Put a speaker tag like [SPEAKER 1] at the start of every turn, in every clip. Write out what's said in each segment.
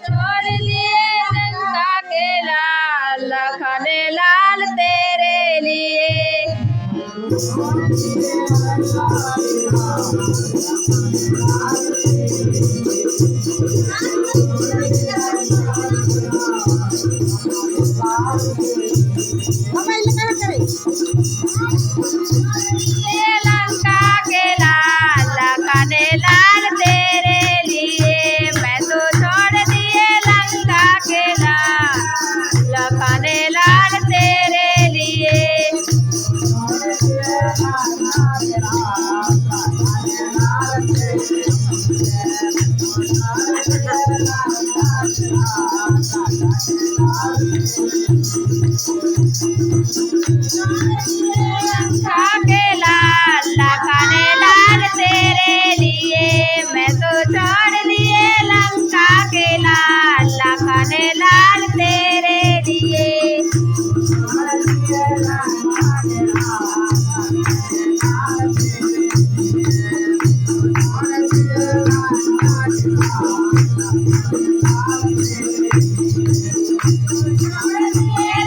[SPEAKER 1] छोड़ दिए लंका के लाल लखन लाल तेरे लिए। लंका के लाल लखन लाल तेरे लिए, मैं तो छोड़ दिए लंका के लाल लखन लाल तेरे लिए। लंका के लाल लखन लाल तेरे लिए, मैं तो छोड़ दिए लंका के लाल लखन लाल तेरे लिए।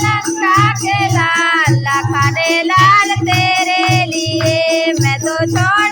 [SPEAKER 1] लंका के लाल लखन लाल तेरे लिए, मैं तो छोड़